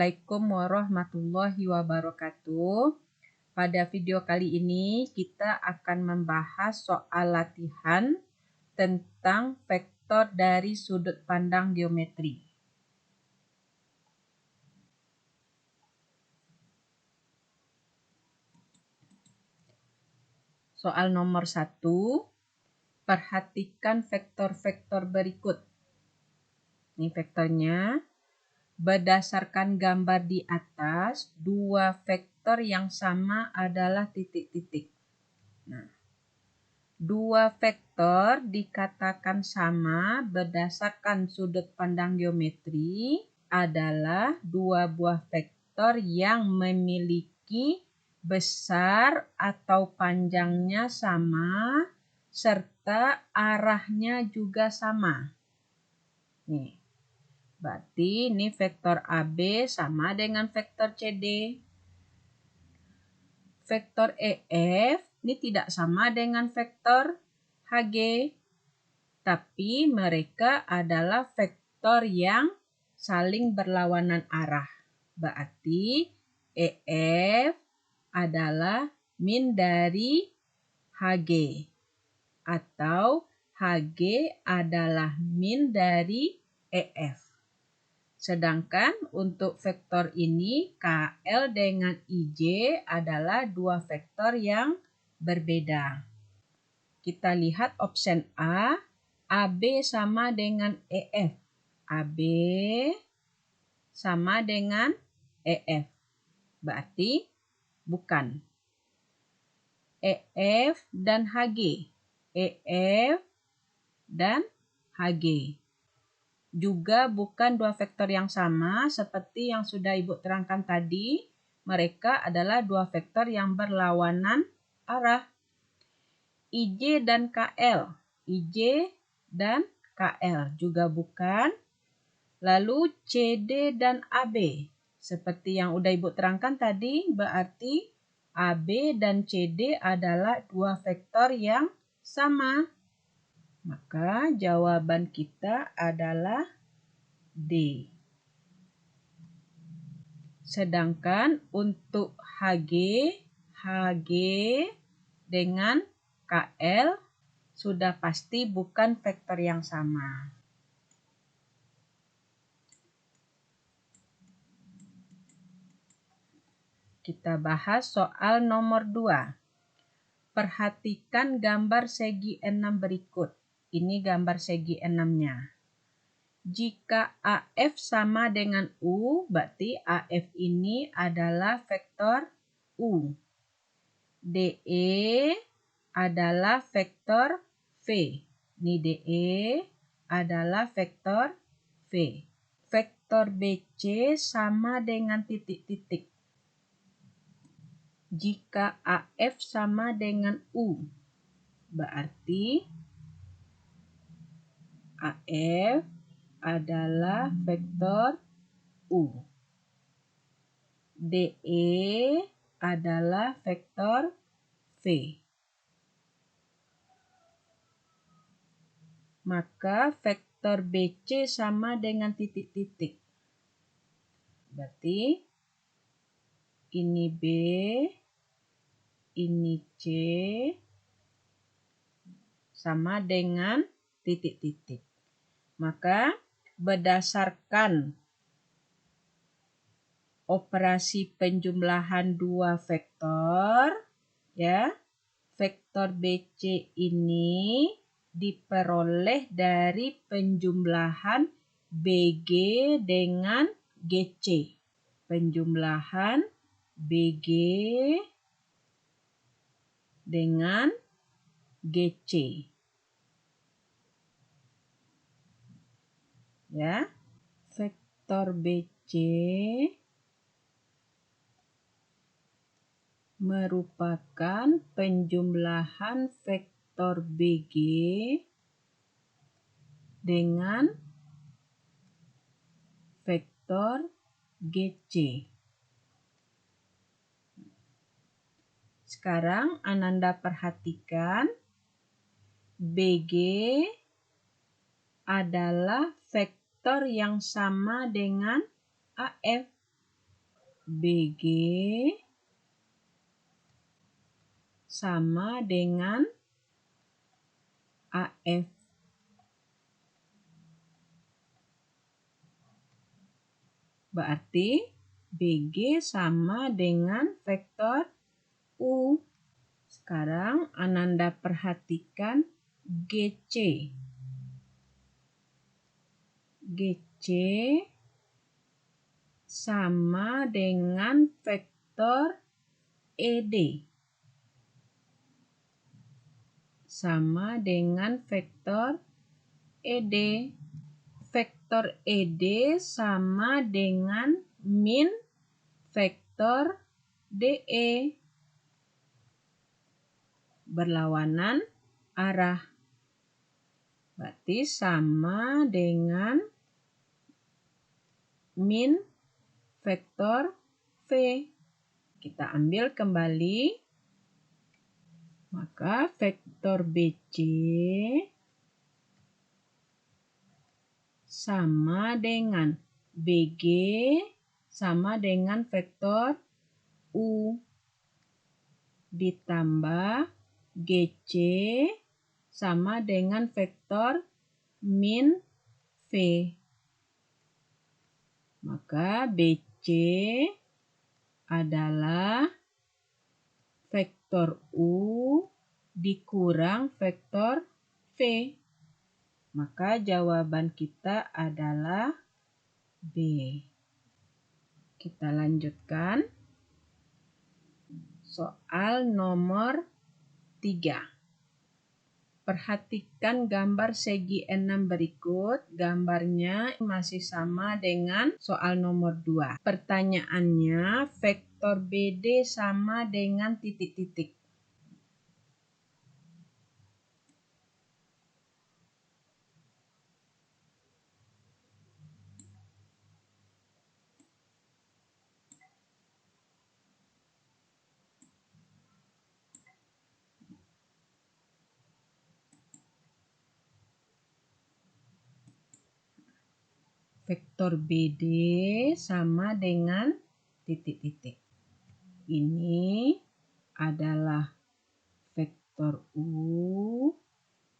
Assalamualaikum warahmatullahi wabarakatuh. Pada video kali ini kita akan membahas soal latihan tentang vektor dari sudut pandang geometri. Soal nomor 1, perhatikan vektor-vektor berikut. Ini vektornya. Berdasarkan gambar di atas, dua vektor yang sama adalah titik-titik. Nah, dua vektor dikatakan sama berdasarkan sudut pandang geometri adalah dua buah vektor yang memiliki besar atau panjangnya sama serta arahnya juga sama. Nih. Berarti ini vektor AB sama dengan vektor CD. Vektor EF ini tidak sama dengan vektor HG. Tapi mereka adalah vektor yang saling berlawanan arah. Berarti EF adalah min dari HG. Atau HG adalah min dari EF. Sedangkan untuk vektor ini, KL dengan IJ adalah dua vektor yang berbeda. Kita lihat option A, AB sama dengan EF. AB sama dengan EF. Berarti bukan. EF dan HG. EF dan HG. Juga bukan dua vektor yang sama seperti yang sudah Ibu terangkan tadi. Mereka adalah dua vektor yang berlawanan arah. IJ dan KL. IJ dan KL juga bukan. Lalu CD dan AB. Seperti yang udah Ibu terangkan tadi, berarti AB dan CD adalah dua vektor yang sama. Maka jawaban kita adalah D. Sedangkan untuk HG dengan KL sudah pasti bukan vektor yang sama. Kita bahas soal nomor 2. Perhatikan gambar segi 6 berikut. Ini gambar segi 6-nya. Jika AF sama dengan U, berarti AF ini adalah vektor U. DE adalah vektor V. Ini DE adalah vektor V. Vektor BC sama dengan titik-titik. Jika AF sama dengan U, berarti AF adalah vektor U. DE adalah vektor V. Maka vektor BC sama dengan titik-titik. Berarti ini B, ini C, sama dengan titik-titik. Maka berdasarkan operasi penjumlahan dua vektor, ya, vektor BC ini diperoleh dari penjumlahan BG dengan GC. Penjumlahan BG dengan GC. Ya, vektor BC merupakan penjumlahan vektor BG dengan vektor GC. Sekarang Ananda perhatikan BG adalah vektor yang sama dengan AF. BG sama dengan AF. Berarti BG sama dengan vektor U. Sekarang Ananda perhatikan GC. GC sama dengan vektor ED. Sama dengan vektor ED. Vektor ED sama dengan min vektor DE. Berlawanan arah. Berarti sama dengan min vektor V. Kita ambil kembali. Maka vektor BC sama dengan BG sama dengan vektor U ditambah GC sama dengan vektor min V. Maka BC adalah vektor U dikurang vektor V. Maka jawaban kita adalah B. Kita lanjutkan. Soal nomor 3. Perhatikan gambar segi 6 berikut. Gambarnya masih sama dengan soal nomor 2. Pertanyaannya, vektor BD sama dengan titik-titik. Vektor BD sama dengan titik-titik. Ini adalah vektor U,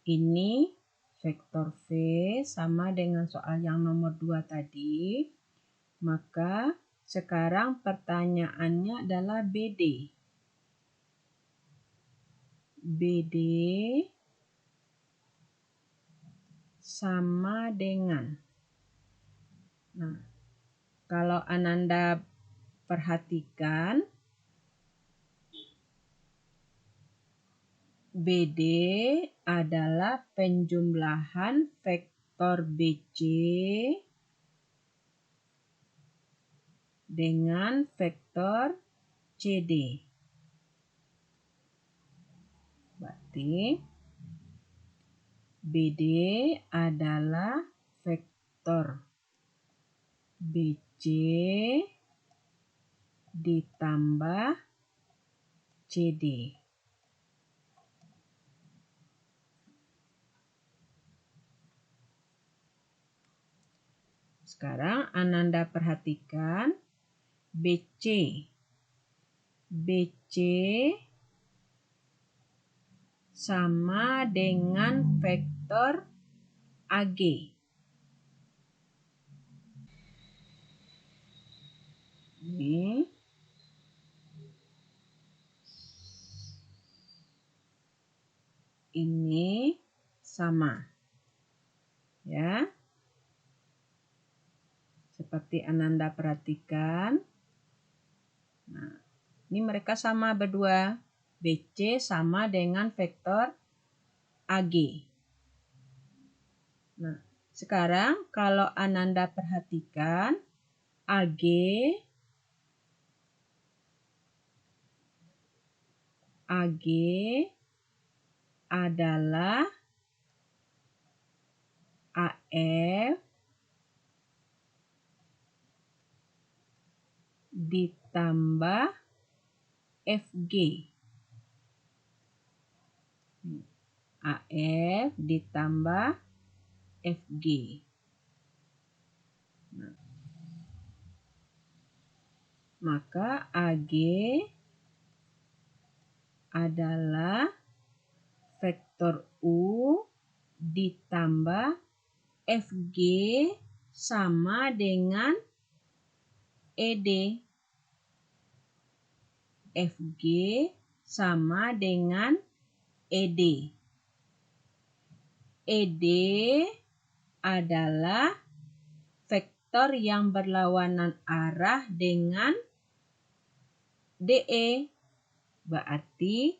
ini vektor V sama dengan soal yang nomor 2 tadi. Maka sekarang pertanyaannya adalah BD. BD sama dengan. Nah, kalau Ananda perhatikan, BD adalah penjumlahan vektor BC dengan vektor CD. Berarti BD adalah vektor BC ditambah CD. Sekarang Ananda perhatikan BC. BC sama dengan vektor AG. Ini sama. Ya. Seperti Ananda perhatikan. Nah, ini mereka sama berdua. BC sama dengan vektor AG. Nah, sekarang kalau Ananda perhatikan, AG adalah AF ditambah FG. AF ditambah FG. maka AG adalah vektor U ditambah FG sama dengan ED. FG sama dengan ED. ED adalah vektor yang berlawanan arah dengan DE. Berarti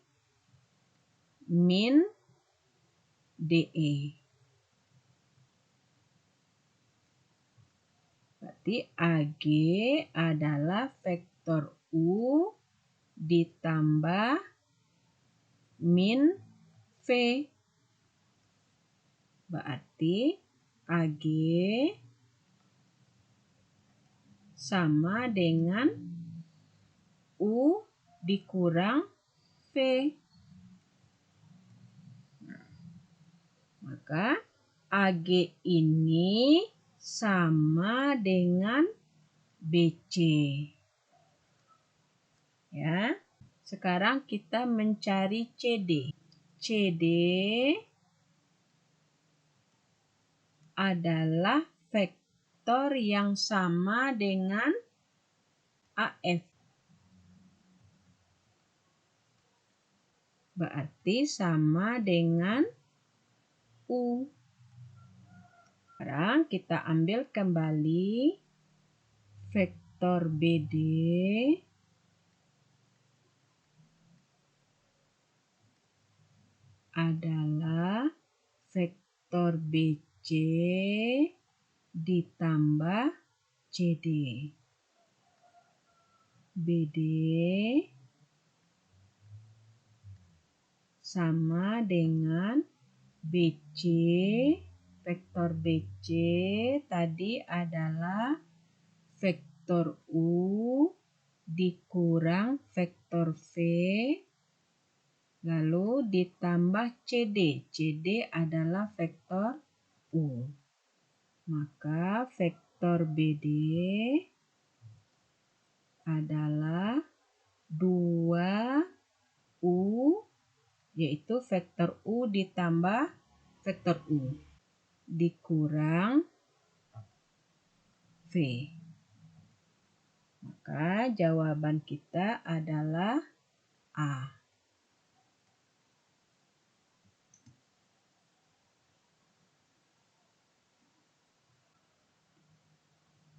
min DE. Berarti AG adalah vektor U ditambah min V. Berarti AG sama dengan U dikurang V. Maka AG ini sama dengan BC. Ya. Sekarang kita mencari CD. CD adalah vektor yang sama dengan AF. Berarti sama dengan U. Sekarang kita ambil kembali vektor BD adalah vektor BC ditambah CD. BD sama dengan BC. Vektor BC tadi adalah vektor U dikurang vektor V, lalu ditambah CD. CD adalah vektor U. Maka vektor BD adalah 2U, yaitu vektor U ditambah vektor U, dikurang V. Maka jawaban kita adalah A.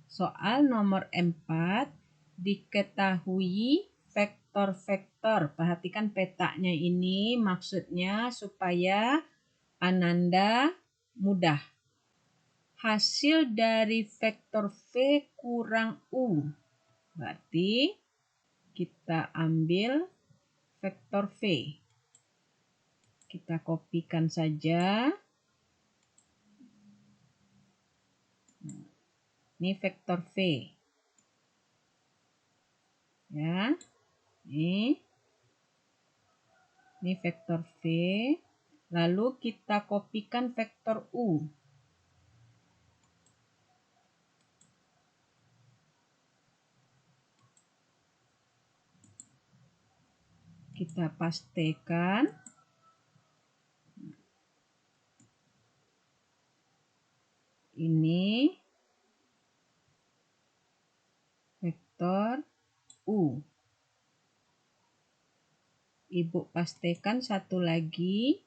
Soal nomor 4, diketahui vektor-vektor. Perhatikan petanya ini, maksudnya supaya Ananda mudah. Hasil dari vektor V kurang U. Berarti kita ambil vektor V. Kita kopikan saja. Ini vektor V. Ya. Ini vektor V. Lalu kita kopikan vektor U. Kita pastekan. Ini vektor U. Ibu pastikan satu lagi.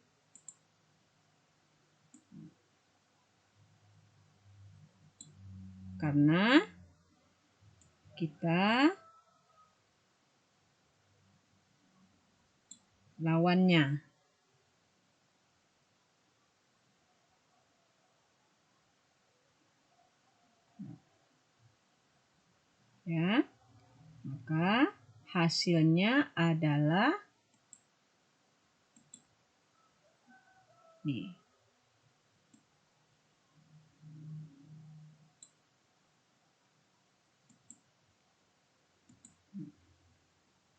Karena kita lawannya. Ya. Maka hasilnya adalah nih.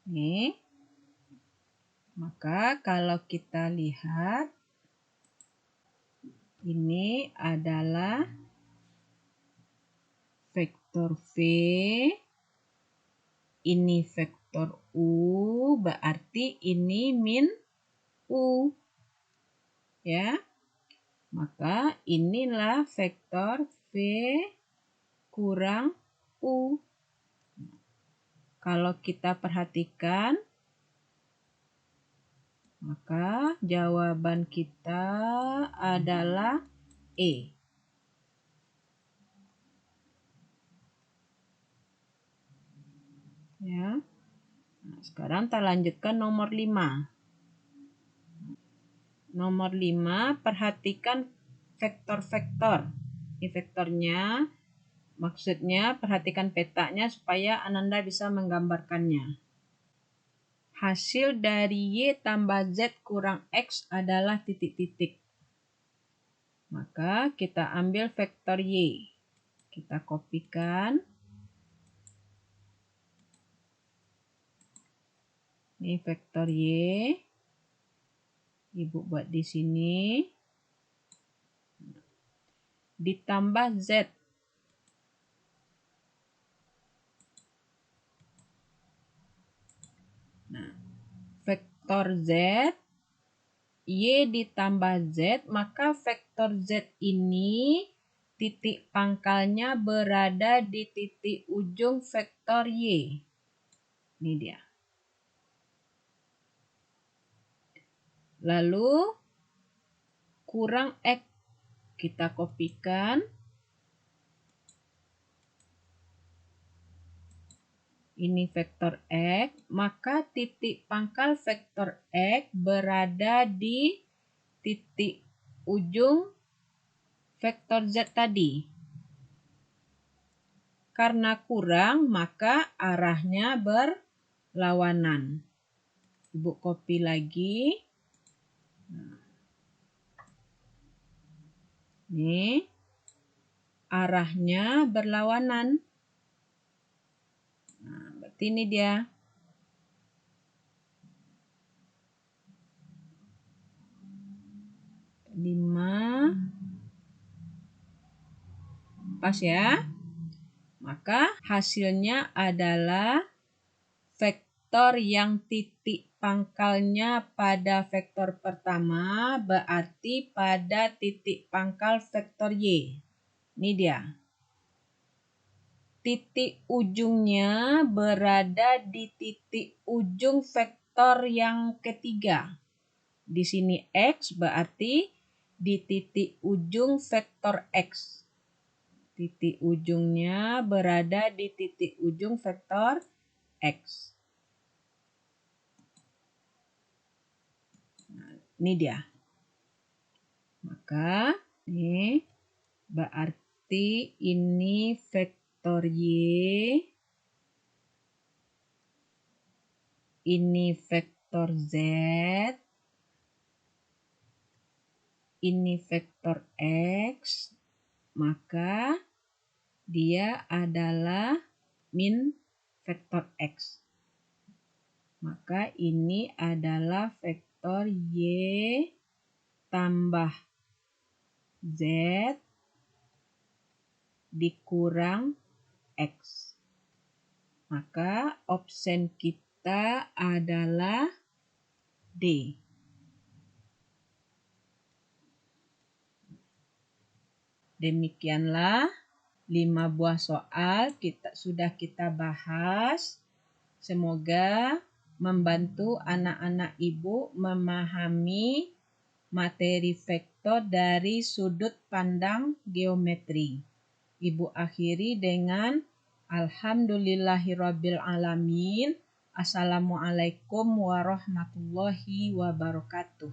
Nih. Maka kalau kita lihat ini adalah vektor V ini vektor U, berarti ini min U. Ya. Maka inilah vektor V kurang U. Kalau kita perhatikan, maka jawaban kita adalah E. Ya. Nah, sekarang kita lanjutkan nomor 5. Nomor 5, perhatikan vektor-vektor. Ini vektornya, maksudnya perhatikan petanya supaya Ananda bisa menggambarkannya. Hasil dari Y tambah Z kurang X adalah titik-titik. Maka kita ambil vektor Y. Kita kopikan. Ini vektor Y. Ibu buat di sini. Ditambah Z. Nah, vektor Z, Y ditambah Z, maka vektor Z ini titik pangkalnya berada di titik ujung vektor Y. Ini dia. Lalu kurang X. Kita kopikan. Ini vektor X, maka titik pangkal vektor X berada di titik ujung vektor Z tadi. Karena kurang, maka arahnya berlawanan. Ibu copy lagi. Nih, arahnya berlawanan. Nah, berarti ini dia. Lima. Pas ya. Maka hasilnya adalah vektor yang titik pangkalnya pada vektor pertama berarti pada titik pangkal vektor Y. Ini dia. Titik ujungnya berada di titik ujung vektor yang ketiga. Di sini X berarti di titik ujung vektor X. Titik ujungnya berada di titik ujung vektor X. Nah, ini dia. Maka ini berarti ini vektor Y, ini vektor Z, ini vektor X, maka dia adalah min vektor X. Maka ini adalah vektor Y tambah Z dikurang X. Maka option kita adalah D. Demikianlah 5 buah soal sudah kita bahas. Semoga membantu anak-anak ibu memahami materi vektor dari sudut pandang geometri. Ibu akhiri dengan alhamdulillahirabbil alamin. Assalamualaikum warahmatullahi wabarakatuh.